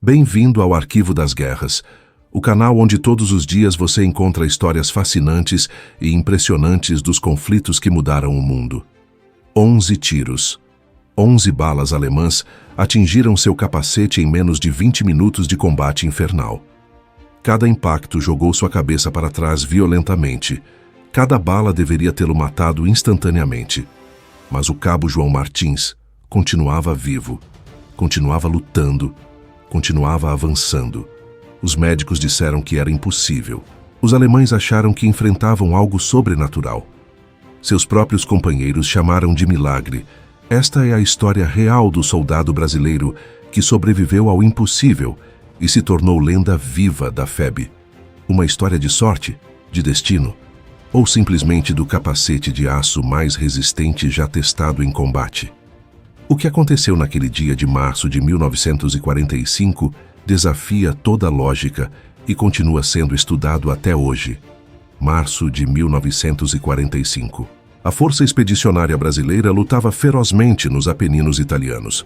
Bem-vindo ao Arquivo das Guerras, o canal onde todos os dias você encontra histórias fascinantes e impressionantes dos conflitos que mudaram o mundo. 11 tiros. 11 balas alemãs atingiram seu capacete em menos de 20 minutos de combate infernal. Cada impacto jogou sua cabeça para trás violentamente. Cada bala deveria tê-lo matado instantaneamente. Mas o cabo João Martins continuava vivo, continuava lutando, continuava avançando. Os médicos disseram que era impossível. Os alemães acharam que enfrentavam algo sobrenatural. Seus próprios companheiros chamaram de milagre. Esta é a história real do soldado brasileiro que sobreviveu ao impossível e se tornou lenda viva da FEB. Uma história de sorte, de destino, ou simplesmente do capacete de aço mais resistente já testado em combate. O que aconteceu naquele dia de março de 1945 desafia toda a lógica e continua sendo estudado até hoje. Março de 1945. A Força Expedicionária Brasileira lutava ferozmente nos Apeninos italianos.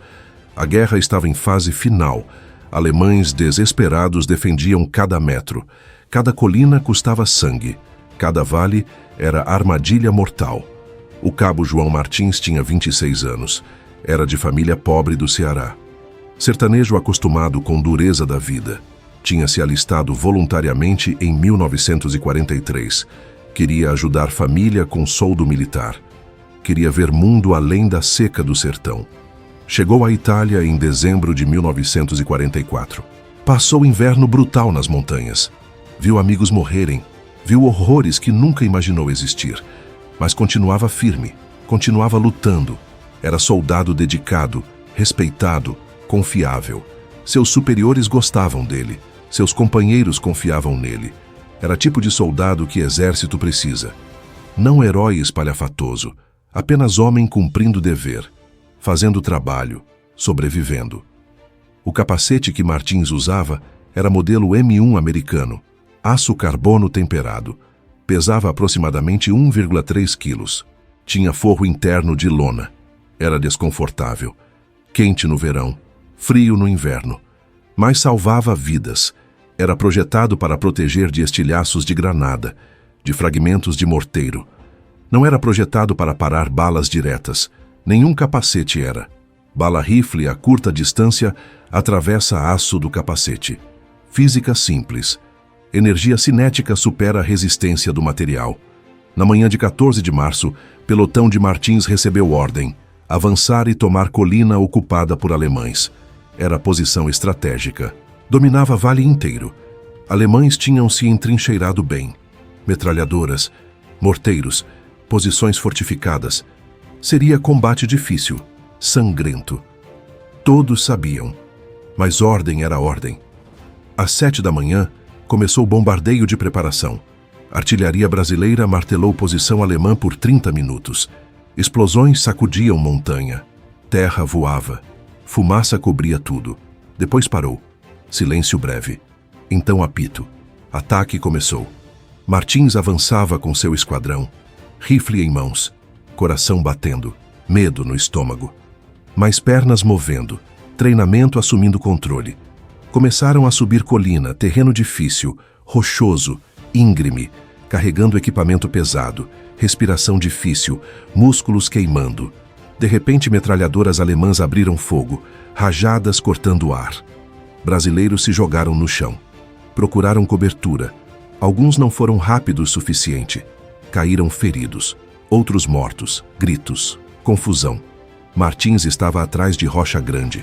A guerra estava em fase final. Alemães desesperados defendiam cada metro. Cada colina custava sangue. Cada vale era armadilha mortal. O cabo João Martins tinha 26 anos. Era de família pobre do Ceará. Sertanejo acostumado com dureza da vida. Tinha se alistado voluntariamente em 1943. Queria ajudar família com soldo militar. Queria ver mundo além da seca do sertão. Chegou à Itália em dezembro de 1944. Passou inverno brutal nas montanhas. Viu amigos morrerem. Viu horrores que nunca imaginou existir. Mas continuava firme. Continuava lutando. Era soldado dedicado, respeitado, confiável. Seus superiores gostavam dele. Seus companheiros confiavam nele. Era tipo de soldado que exército precisa. Não herói espalhafatoso, apenas homem cumprindo dever, fazendo trabalho, sobrevivendo. O capacete que Martins usava era modelo M1 americano, aço carbono temperado. Pesava aproximadamente 1,3 quilos. Tinha forro interno de lona. Era desconfortável. Quente no verão, frio no inverno. Mas salvava vidas. Era projetado para proteger de estilhaços de granada, de fragmentos de morteiro. Não era projetado para parar balas diretas. Nenhum capacete era. Bala rifle a curta distância atravessa aço do capacete. Física simples. Energia cinética supera a resistência do material. Na manhã de 14 de março, pelotão de Martins recebeu ordem: avançar e tomar colina ocupada por alemães. Era posição estratégica. Dominava vale inteiro. Alemães tinham se entrincheirado bem. Metralhadoras, morteiros, posições fortificadas. Seria combate difícil, sangrento. Todos sabiam. Mas ordem era ordem. Às 7 da manhã, começou o bombardeio de preparação. A artilharia brasileira martelou posição alemã por 30 minutos. Explosões sacudiam montanha. Terra voava. Fumaça cobria tudo. Depois parou. Silêncio breve. Então apito. Ataque começou. Martins avançava com seu esquadrão. Rifle em mãos. Coração batendo. Medo no estômago. Mais pernas movendo. Treinamento assumindo controle. Começaram a subir colina, terreno difícil, rochoso, íngreme, carregando equipamento pesado, respiração difícil, músculos queimando. De repente, metralhadoras alemãs abriram fogo, rajadas cortando o ar. Brasileiros se jogaram no chão. Procuraram cobertura. Alguns não foram rápidos o suficiente. Caíram feridos. Outros mortos. Gritos. Confusão. Martins estava atrás de rocha grande.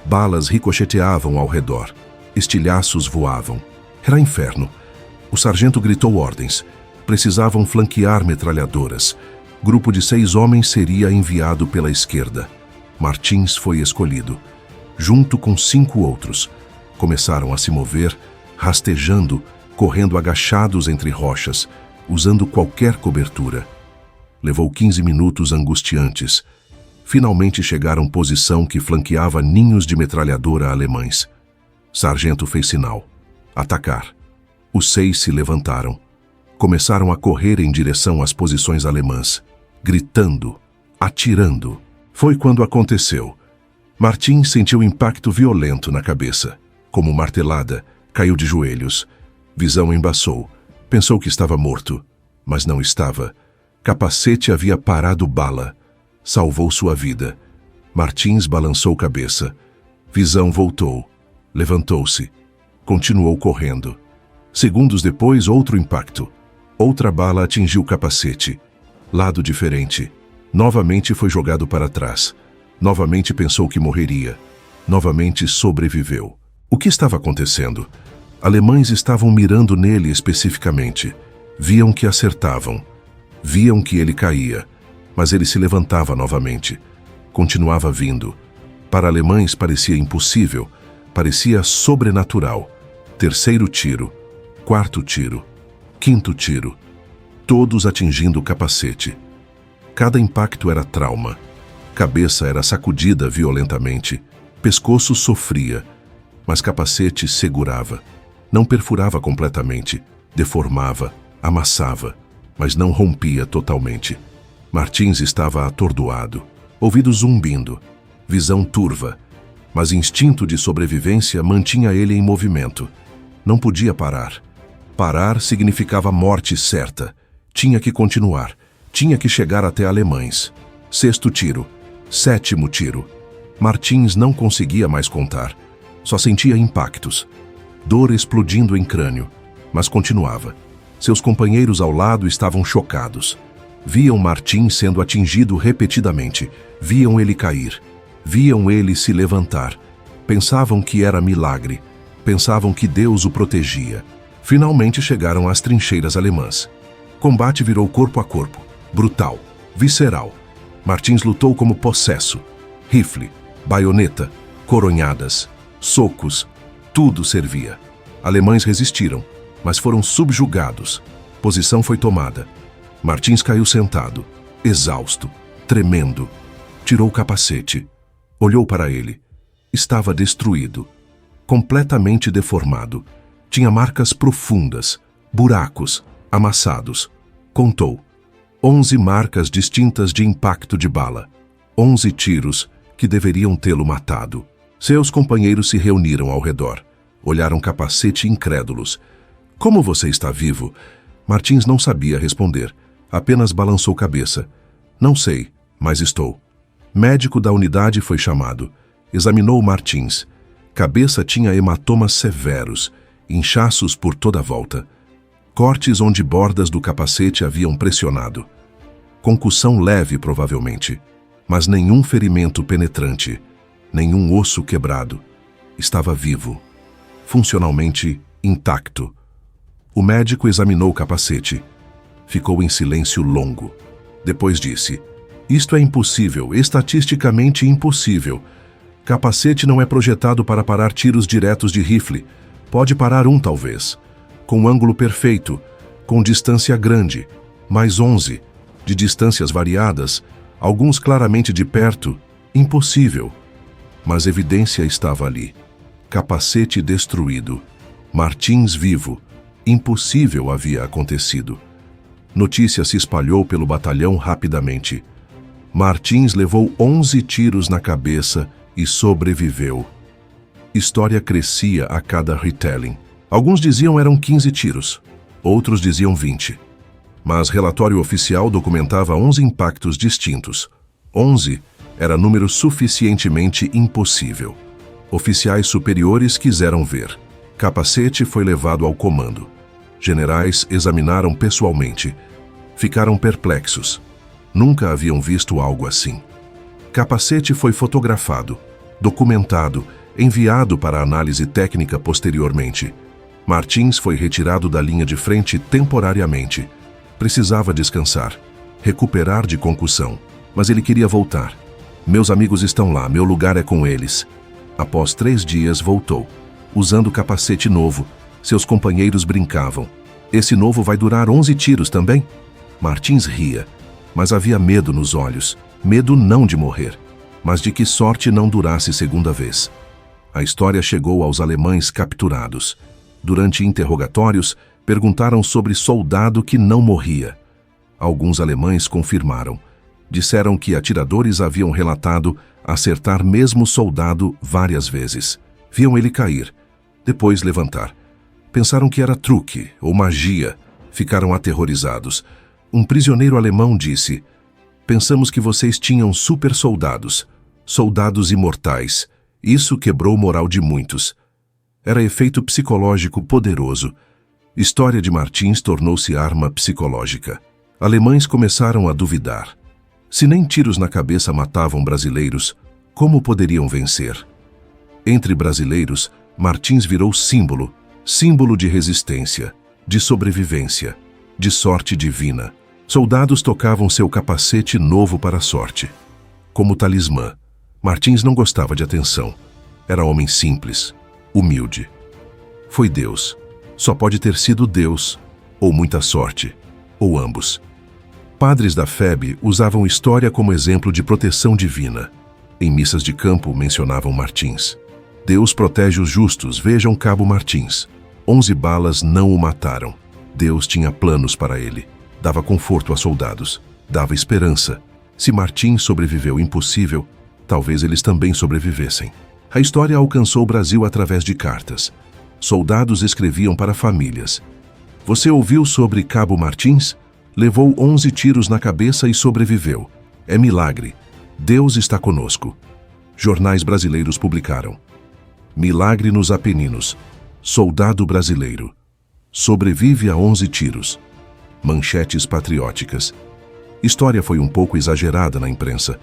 Balas ricocheteavam ao redor. Estilhaços voavam. Era inferno. O sargento gritou ordens. Precisavam flanquear metralhadoras. Grupo de 6 homens seria enviado pela esquerda. Martins foi escolhido. Junto com 5 outros. Começaram a se mover, rastejando, correndo agachados entre rochas, usando qualquer cobertura. Levou 15 minutos angustiantes. Finalmente chegaram posição que flanqueava ninhos de metralhadora alemães. Sargento fez sinal. Atacar. Os 6 se levantaram. Começaram a correr em direção às posições alemãs, gritando, atirando. Foi quando aconteceu. Martins sentiu impacto violento na cabeça. Como martelada, caiu de joelhos. Visão embaçou. Pensou que estava morto, mas não estava. Capacete havia parado bala. Salvou sua vida. Martins balançou cabeça. Visão voltou. Levantou-se. Continuou correndo. Segundos depois, outro impacto. Outra bala atingiu o capacete. Lado diferente. Novamente foi jogado para trás. Novamente pensou que morreria. Novamente sobreviveu. O que estava acontecendo? Alemães estavam mirando nele especificamente. Viam que acertavam. Viam que ele caía. Mas ele se levantava novamente. Continuava vindo. Para alemães parecia impossível. Parecia sobrenatural. Terceiro tiro. Quarto tiro. Quinto tiro. Todos atingindo o capacete. Cada impacto era trauma. Cabeça era sacudida violentamente. Pescoço sofria. Mas capacete segurava. Não perfurava completamente. Deformava. Amassava. Mas não rompia totalmente. Martins estava atordoado. Ouvidos zumbindo. Visão turva. Mas instinto de sobrevivência mantinha ele em movimento. Não podia parar. Parar significava morte certa. Tinha que continuar. Tinha que chegar até alemães. Sexto tiro. Sétimo tiro. Martins não conseguia mais contar. Só sentia impactos. Dor explodindo em crânio. Mas continuava. Seus companheiros ao lado estavam chocados. Viam Martins sendo atingido repetidamente. Viam ele cair. Viam ele se levantar. Pensavam que era milagre. Pensavam que Deus o protegia. Finalmente chegaram às trincheiras alemãs. Combate virou corpo a corpo. Brutal. Visceral. Martins lutou como possesso. Rifle. Baioneta. Coronhadas. Socos. Tudo servia. Alemães resistiram, mas foram subjugados. Posição foi tomada. Martins caiu sentado, exausto, tremendo. Tirou o capacete. Olhou para ele. Estava destruído. Completamente deformado. Tinha marcas profundas, buracos, amassados. Contou. 11 marcas distintas de impacto de bala. 11 tiros que deveriam tê-lo matado. Seus companheiros se reuniram ao redor. Olharam Capacete incrédulos. Como você está vivo? Martins não sabia responder. Apenas balançou cabeça. Não sei, mas estou. Médico da unidade foi chamado. Examinou Martins. Cabeça tinha hematomas severos, inchaços por toda a volta. Cortes onde bordas do capacete haviam pressionado. Concussão leve, provavelmente, mas nenhum ferimento penetrante, nenhum osso quebrado. Estava vivo, funcionalmente intacto. O médico examinou o capacete. Ficou em silêncio longo. Depois disse: "Isto é impossível, estatisticamente impossível. Capacete não é projetado para parar tiros diretos de rifle. Pode parar um, talvez. Com ângulo perfeito, com distância grande, mais 11, de distâncias variadas, alguns claramente de perto, impossível." Mas evidência estava ali. Capacete destruído. Martins vivo. Impossível havia acontecido. Notícia se espalhou pelo batalhão rapidamente. Martins levou 11 tiros na cabeça e sobreviveu. História crescia a cada retelling. Alguns diziam eram 15 tiros, outros diziam 20. Mas relatório oficial documentava 11 impactos distintos. 11 era número suficientemente impossível. Oficiais superiores quiseram ver. Capacete foi levado ao comando. Generais examinaram pessoalmente. Ficaram perplexos. Nunca haviam visto algo assim. Capacete foi fotografado, documentado, enviado para análise técnica posteriormente. Martins foi retirado da linha de frente temporariamente. Precisava descansar, recuperar de concussão, mas ele queria voltar. Meus amigos estão lá, meu lugar é com eles. Após 3 dias voltou, usando capacete novo. Seus companheiros brincavam. Esse novo vai durar 11 tiros também? Martins ria, mas havia medo nos olhos. Medo não de morrer, mas de que sorte não durasse segunda vez. A história chegou aos alemães capturados. Durante interrogatórios, perguntaram sobre soldado que não morria. Alguns alemães confirmaram. Disseram que atiradores haviam relatado acertar mesmo soldado várias vezes. Viam ele cair, depois levantar. Pensaram que era truque ou magia. Ficaram aterrorizados. Um prisioneiro alemão disse: "Pensamos que vocês tinham super soldados, soldados imortais. Isso quebrou o moral de muitos." Era efeito psicológico poderoso. História de Martins tornou-se arma psicológica. Alemães começaram a duvidar. Se nem tiros na cabeça matavam brasileiros, como poderiam vencer? Entre brasileiros, Martins virou símbolo, símbolo de resistência, de sobrevivência, de sorte divina. Soldados tocavam seu capacete novo para a sorte. Como talismã, Martins não gostava de atenção. Era homem simples, humilde. Foi Deus. Só pode ter sido Deus, ou muita sorte, ou ambos. Padres da FEB usavam história como exemplo de proteção divina. Em missas de campo mencionavam Martins. Deus protege os justos, vejam Cabo Martins. 11 balas não o mataram. Deus tinha planos para ele. Dava conforto a soldados. Dava esperança. Se Martins sobreviveu impossível, talvez eles também sobrevivessem. A história alcançou o Brasil através de cartas. Soldados escreviam para famílias. Você ouviu sobre Cabo Martins? Levou 11 tiros na cabeça e sobreviveu. É milagre. Deus está conosco. Jornais brasileiros publicaram: Milagre nos Apeninos. Soldado brasileiro. Sobrevive a 11 tiros. Manchetes patrióticas. História foi um pouco exagerada na imprensa,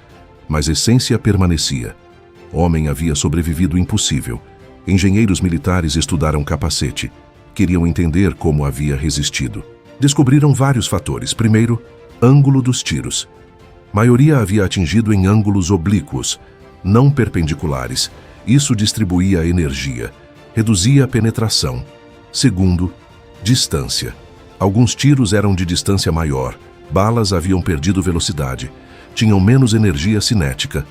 mas essência permanecia. Homem havia sobrevivido o impossível. Engenheiros militares estudaram capacete. Queriam entender como havia resistido. Descobriram vários fatores. Primeiro, ângulo dos tiros. Maioria havia atingido em ângulos oblíquos, não perpendiculares. Isso distribuía energia, reduzia a penetração. Segundo, distância. Alguns tiros eram de distância maior. Balas haviam perdido velocidade. Tinham menos energia cinética.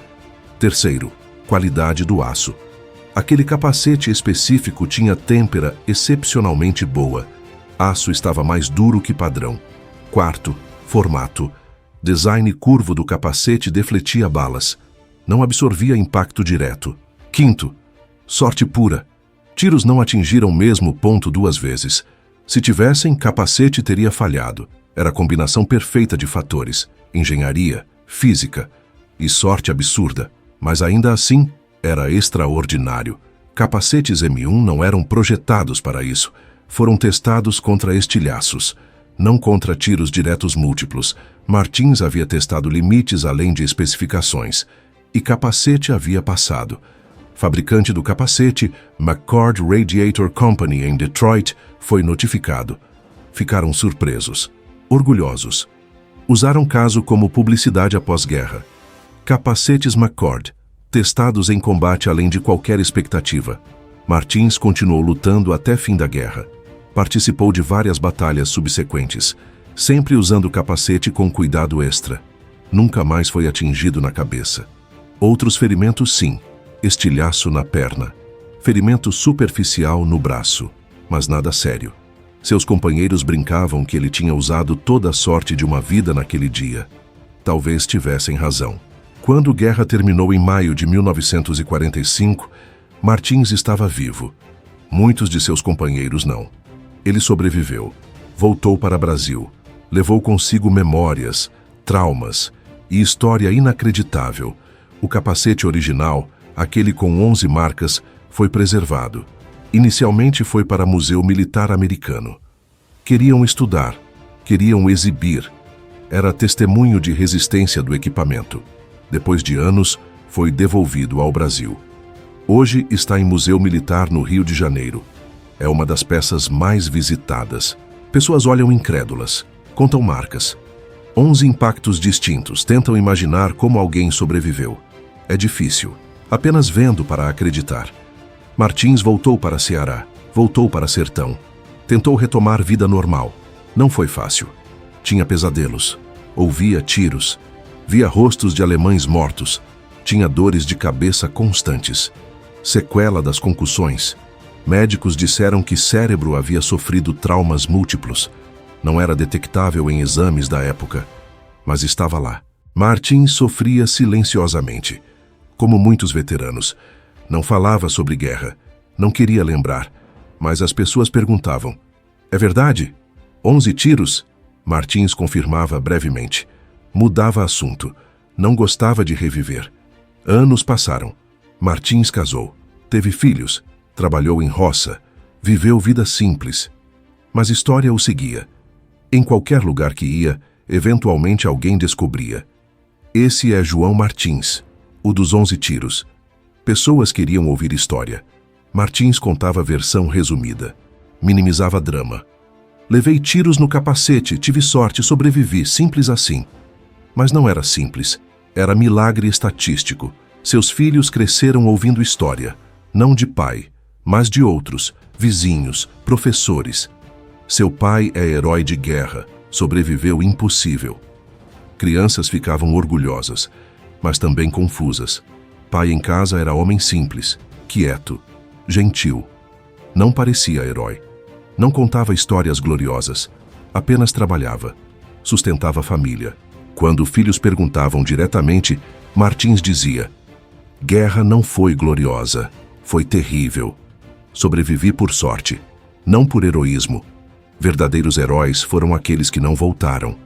Terceiro, qualidade do aço. Aquele capacete específico tinha têmpera excepcionalmente boa. Aço estava mais duro que padrão. Quarto, formato. Design curvo do capacete defletia balas. Não absorvia impacto direto. Quinto, sorte pura. Tiros não atingiram o mesmo ponto 2 vezes. Se tivessem, capacete teria falhado. Era a combinação perfeita de fatores: engenharia, física e sorte absurda. Mas ainda assim, era extraordinário. Capacetes M1 não eram projetados para isso. Foram testados contra estilhaços, não contra tiros diretos múltiplos. Martins havia testado limites além de especificações. E capacete havia passado. Fabricante do capacete, McCord Radiator Company, em Detroit, foi notificado. Ficaram surpresos, orgulhosos. Usaram caso como publicidade após guerra. Capacetes McCord, testados em combate além de qualquer expectativa. Martins continuou lutando até fim da guerra. Participou de várias batalhas subsequentes, sempre usando o capacete com cuidado extra. Nunca mais foi atingido na cabeça. Outros ferimentos, sim. Estilhaço na perna. Ferimento superficial no braço, mas nada sério. Seus companheiros brincavam que ele tinha usado toda a sorte de uma vida naquele dia. Talvez tivessem razão. Quando a guerra terminou em maio de 1945, Martins estava vivo. Muitos de seus companheiros não. Ele sobreviveu. Voltou para o Brasil. Levou consigo memórias, traumas e história inacreditável. O capacete original, aquele com 11 marcas, foi preservado. Inicialmente foi para o Museu Militar Americano. Queriam estudar, queriam exibir. Era testemunho de resistência do equipamento. Depois de anos, foi devolvido ao Brasil. Hoje está em Museu Militar no Rio de Janeiro. É uma das peças mais visitadas. Pessoas olham incrédulas, contam marcas. 11 impactos distintos, tentam imaginar como alguém sobreviveu. É difícil, apenas vendo para acreditar. Martins voltou para Ceará, voltou para Sertão. Tentou retomar vida normal. Não foi fácil. Tinha pesadelos, ouvia tiros, via rostos de alemães mortos, tinha dores de cabeça constantes. Sequela das concussões. Médicos disseram que cérebro havia sofrido traumas múltiplos. Não era detectável em exames da época, mas estava lá. Martins sofria silenciosamente. Como muitos veteranos, não falava sobre guerra, Não queria lembrar, mas as pessoas perguntavam: é verdade? 11 tiros? Martins confirmava brevemente. Mudava assunto. Não gostava de reviver. Anos passaram. Martins casou. Teve filhos. Trabalhou em roça. Viveu vida simples. Mas história o seguia. Em qualquer lugar que ia, eventualmente alguém descobria. Esse é João Martins, o dos 11 tiros. Pessoas queriam ouvir história. Martins contava a versão resumida. Minimizava drama. Levei tiros no capacete, tive sorte, sobrevivi, simples assim. Mas não era simples. Era milagre estatístico. Seus filhos cresceram ouvindo história. Não de pai, mas de outros, vizinhos, professores. Seu pai é herói de guerra, sobreviveu impossível. Crianças ficavam orgulhosas, mas também confusas. Pai em casa era homem simples, quieto, gentil. Não parecia herói. Não contava histórias gloriosas. Apenas trabalhava. Sustentava a família. Quando filhos perguntavam diretamente, Martins dizia: guerra não foi gloriosa, foi terrível. Sobrevivi por sorte, não por heroísmo. Verdadeiros heróis foram aqueles que não voltaram.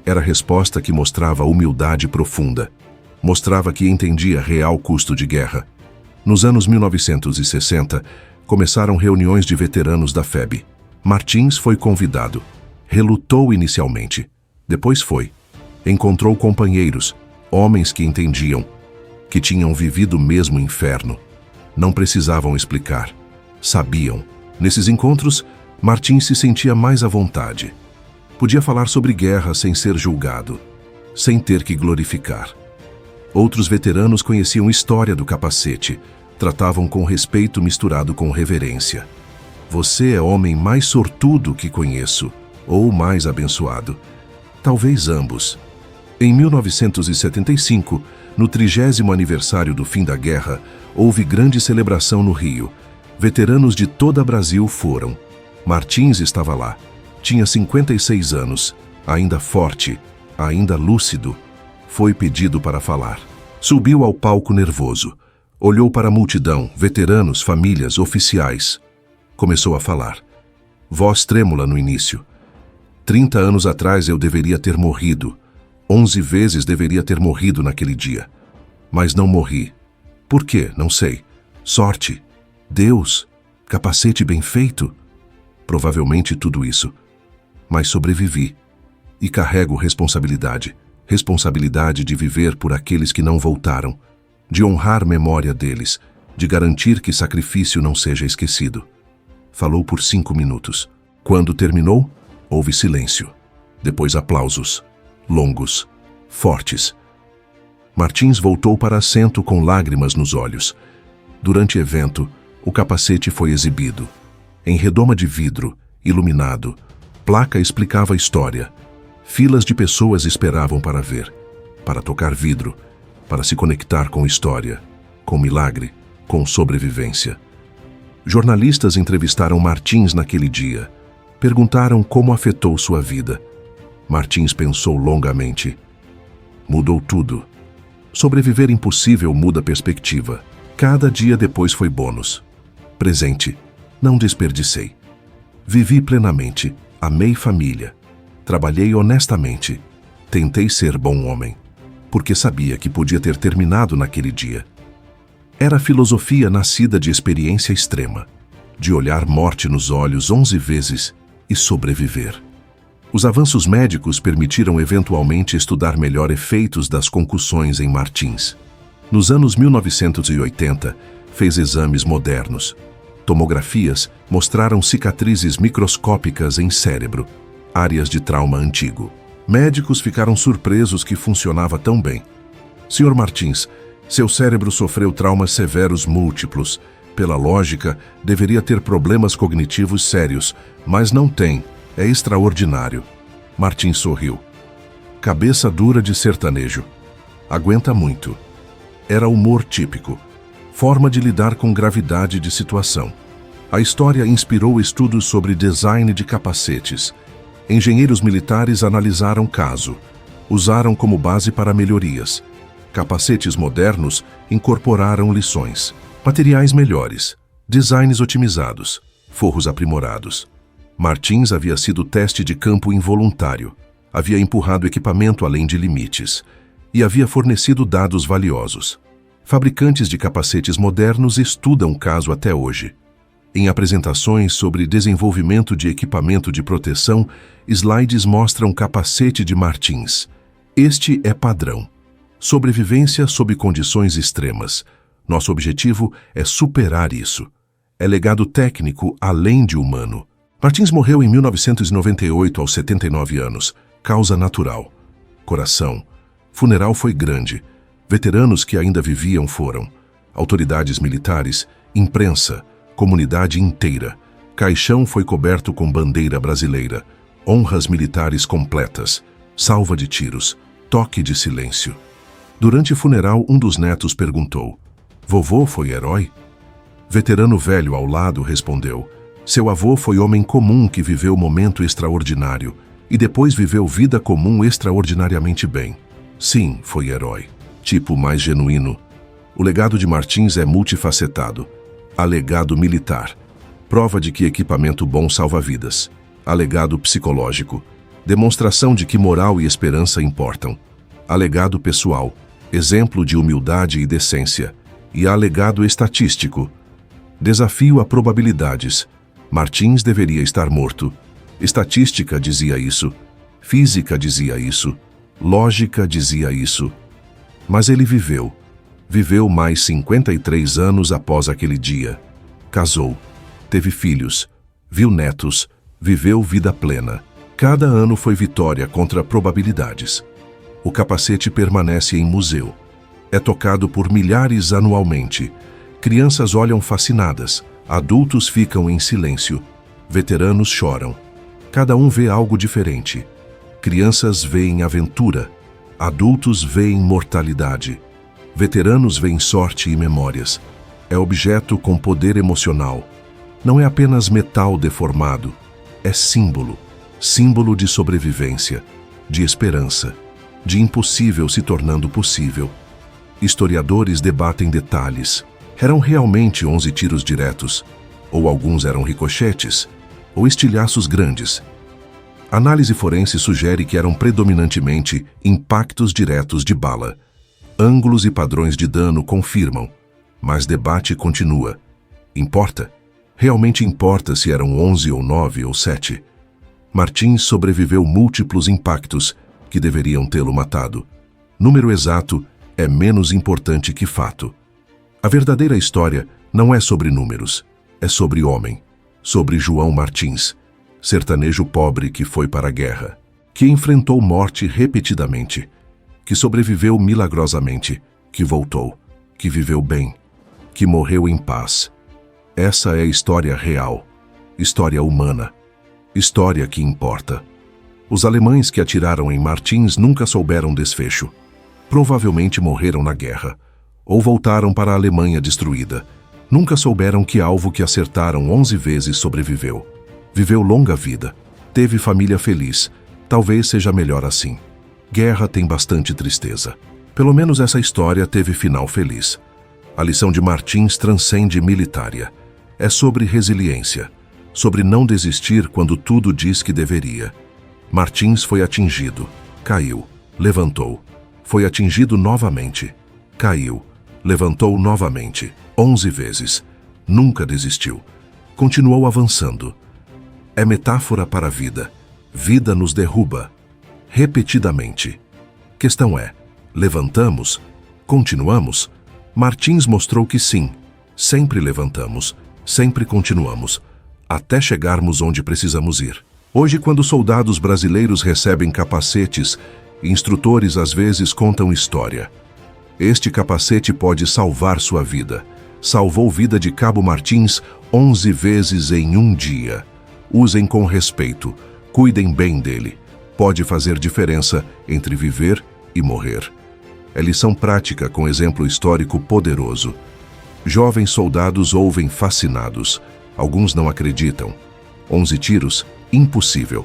Era a resposta que mostrava humildade profunda. Mostrava que entendia real custo de guerra. Nos anos 1960, começaram reuniões de veteranos da FEB. Martins foi convidado. Relutou inicialmente. Depois foi. Encontrou companheiros, homens que entendiam, que tinham vivido o mesmo inferno. Não precisavam explicar. Sabiam. Nesses encontros, Martins se sentia mais à vontade. Podia falar sobre guerra sem ser julgado, sem ter que glorificar. Outros veteranos conheciam história do capacete, tratavam com respeito misturado com reverência. Você é o homem mais sortudo que conheço, ou mais abençoado. Talvez ambos. Em 1975, no 30º aniversário do fim da guerra, houve grande celebração no Rio. Veteranos de toda Brasil foram. Martins estava lá. Tinha 56 anos, ainda forte, ainda lúcido. Foi pedido para falar. Subiu ao palco nervoso. Olhou para a multidão, veteranos, famílias, oficiais. Começou a falar. Voz trêmula no início. 30 anos atrás eu deveria ter morrido. 11 vezes deveria ter morrido naquele dia. Mas não morri. Por quê? Não sei. Sorte. Deus. Capacete bem feito. Provavelmente tudo isso. Mas sobrevivi. E carrego responsabilidade. Responsabilidade de viver por aqueles que não voltaram. De honrar memória deles. De garantir que sacrifício não seja esquecido. Falou por 5 minutos. Quando terminou, houve silêncio. Depois aplausos. Longos. Fortes. Martins voltou para assento com lágrimas nos olhos. Durante o evento, o capacete foi exibido. Em redoma de vidro, iluminado, placa explicava a história. Filas de pessoas esperavam para ver, para tocar vidro, para se conectar com história, com milagre, com sobrevivência. Jornalistas entrevistaram Martins naquele dia. Perguntaram como afetou sua vida. Martins pensou longamente. Mudou tudo. Sobreviver impossível muda perspectiva. Cada dia depois foi bônus. Presente. Não desperdicei. Vivi plenamente. Amei família. Trabalhei honestamente. Tentei ser bom homem. Porque sabia que podia ter terminado naquele dia. Era a filosofia nascida de experiência extrema. De olhar morte nos olhos 11 vezes e sobreviver. Os avanços médicos permitiram eventualmente estudar melhor efeitos das concussões em Martins. Nos anos 1980, fez exames modernos. Tomografias mostraram cicatrizes microscópicas em cérebro, áreas de trauma antigo. Médicos ficaram surpresos que funcionava tão bem. Sr. Martins, seu cérebro sofreu traumas severos múltiplos. Pela lógica, deveria ter problemas cognitivos sérios, mas não tem. É extraordinário. Martins sorriu. Cabeça dura de sertanejo. Aguenta muito. Era humor típico. Forma de lidar com gravidade de situação. A história inspirou estudos sobre design de capacetes. Engenheiros militares analisaram caso. Usaram como base para melhorias. Capacetes modernos incorporaram lições. Materiais melhores. Designs otimizados, forros aprimorados. Martins havia sido teste de campo involuntário, havia empurrado equipamento além de limites e havia fornecido dados valiosos. Fabricantes de capacetes modernos estudam o caso até hoje. Em apresentações sobre desenvolvimento de equipamento de proteção, slides mostram capacete de Martins. Este é padrão. Sobrevivência sob condições extremas. Nosso objetivo é superar isso. É legado técnico além de humano. Martins morreu em 1998 aos 79 anos. Causa natural. Coração. Funeral foi grande. Veteranos que ainda viviam foram. Autoridades militares, imprensa, comunidade inteira. Caixão foi coberto com bandeira brasileira. Honras militares completas. Salva de tiros. Toque de silêncio. Durante o funeral, um dos netos perguntou: "Vovô foi herói?" Veterano velho ao lado respondeu: "Seu avô foi homem comum que viveu momento extraordinário e depois viveu vida comum extraordinariamente bem. Sim, foi herói. Tipo mais genuíno." O legado de Martins é multifacetado. Há legado militar, prova de que equipamento bom salva vidas. Há legado psicológico, demonstração de que moral e esperança importam. Há legado pessoal, exemplo de humildade e decência. E há legado estatístico, desafio a probabilidades. Martins deveria estar morto. Estatística dizia isso. Física dizia isso. Lógica dizia isso. Mas ele viveu. Viveu mais 53 anos após aquele dia. Casou. Teve filhos. Viu netos. Viveu vida plena. Cada ano foi vitória contra probabilidades. O capacete permanece em museu. É tocado por milhares anualmente. Crianças olham fascinadas. Adultos ficam em silêncio. Veteranos choram. Cada um vê algo diferente. Crianças veem aventura. Adultos veem mortalidade. Veteranos veem sorte e memórias. É objeto com poder emocional. Não é apenas metal deformado. É símbolo. Símbolo de sobrevivência, de esperança, de impossível se tornando possível. Historiadores debatem detalhes. Eram realmente 11 tiros diretos? Ou alguns eram ricochetes? Ou estilhaços grandes? Análise forense sugere que eram predominantemente impactos diretos de bala. Ângulos e padrões de dano confirmam, mas debate continua. Importa? Realmente importa se eram 11 ou 9 ou 7? Martins sobreviveu múltiplos impactos que deveriam tê-lo matado. Número exato é menos importante que fato. A verdadeira história não é sobre números, é sobre homem, sobre João Martins, sertanejo pobre que foi para a guerra, que enfrentou morte repetidamente, que sobreviveu milagrosamente, que voltou, que viveu bem, que morreu em paz. Essa é a história real, história humana, história que importa. Os alemães que atiraram em Martins nunca souberam desfecho. Provavelmente morreram na guerra, ou voltaram para a Alemanha destruída. Nunca souberam que alvo que acertaram 11 vezes sobreviveu. Viveu longa vida, teve família feliz. Talvez seja melhor assim. Guerra tem bastante tristeza. Pelo menos essa história teve final feliz. A lição de Martins transcende militária. É sobre resiliência, sobre não desistir quando tudo diz que deveria. Martins foi atingido, caiu, levantou. Foi atingido novamente, caiu, levantou novamente, 11 vezes. Nunca desistiu. Continuou avançando. É metáfora para a vida. Vida nos derruba. Repetidamente. Questão é, levantamos? Continuamos? Martins mostrou que sim. Sempre levantamos. Sempre continuamos. Até chegarmos onde precisamos ir. Hoje, quando soldados brasileiros recebem capacetes, instrutores às vezes contam história. Este capacete pode salvar sua vida. Salvou vida de Cabo Martins 11 vezes em um dia. Usem com respeito. Cuidem bem dele. Pode fazer diferença entre viver e morrer. É lição prática com exemplo histórico poderoso. Jovens soldados ouvem fascinados. Alguns não acreditam. 11 tiros? Impossível.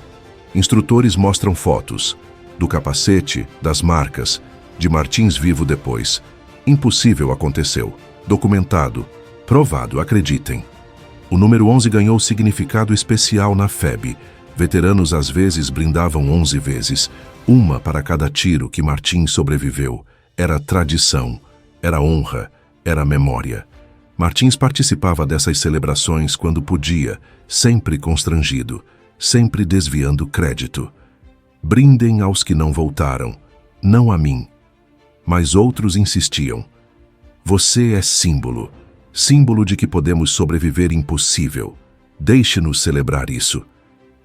Instrutores mostram fotos. Do capacete, das marcas, de Martins vivo depois. Impossível aconteceu. Documentado. Provado, acreditem. O número 11 ganhou significado especial na FEB. Veteranos às vezes brindavam 11 vezes, uma para cada tiro que Martins sobreviveu. Era tradição, era honra, era memória. Martins participava dessas celebrações quando podia, sempre constrangido, sempre desviando crédito. Brindem aos que não voltaram, não a mim. Mas outros insistiam. Você é símbolo, símbolo de que podemos sobreviver impossível. Deixe-nos celebrar isso.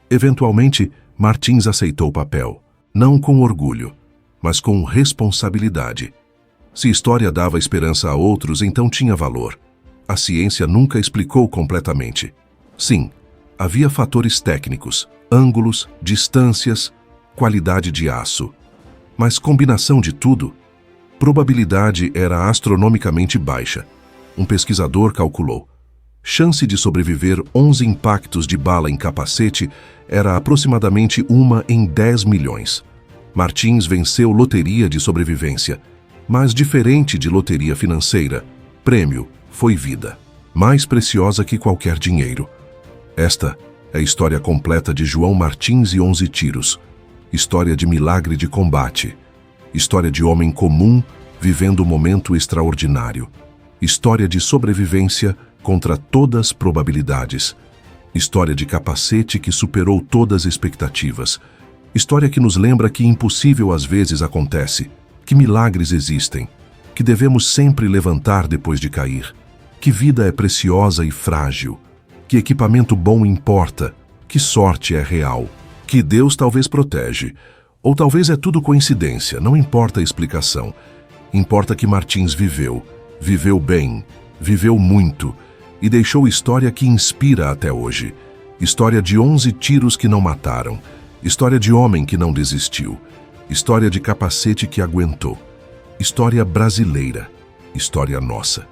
Eventualmente, Martins aceitou o papel, não com orgulho, mas com responsabilidade. Se história dava esperança a outros, então tinha valor. A ciência nunca explicou completamente. Sim, havia fatores técnicos, ângulos, distâncias, qualidade de aço. Mas combinação de tudo, probabilidade era astronomicamente baixa. Um pesquisador calculou. Chance de sobreviver 11 impactos de bala em capacete era aproximadamente 1 em 10 milhões. Martins venceu loteria de sobrevivência, mas diferente de loteria financeira, prêmio foi vida, mais preciosa que qualquer dinheiro. Esta é a história completa de João Martins e 11 tiros. História de milagre de combate. História de homem comum vivendo um momento extraordinário. História de sobrevivência contra todas as probabilidades. História de capacete que superou todas as expectativas. História que nos lembra que impossível às vezes acontece, que milagres existem, que devemos sempre levantar depois de cair, que vida é preciosa e frágil, que equipamento bom importa, que sorte é real, que Deus talvez protege, ou talvez é tudo coincidência, não importa a explicação. Importa que Martins viveu bem, viveu muito, e deixou história que inspira até hoje. História de 11 tiros que não mataram, história de homem que não desistiu, história de capacete que aguentou, história brasileira, história nossa,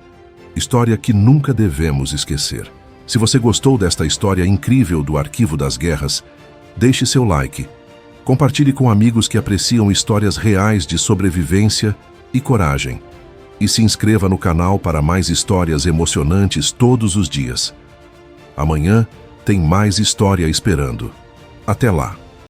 história que nunca devemos esquecer. Se você gostou desta história incrível do Arquivo das Guerras, deixe seu like, compartilhe com amigos que apreciam histórias reais de sobrevivência e coragem, e se inscreva no canal para mais histórias emocionantes todos os dias. Amanhã tem mais história esperando. Até lá!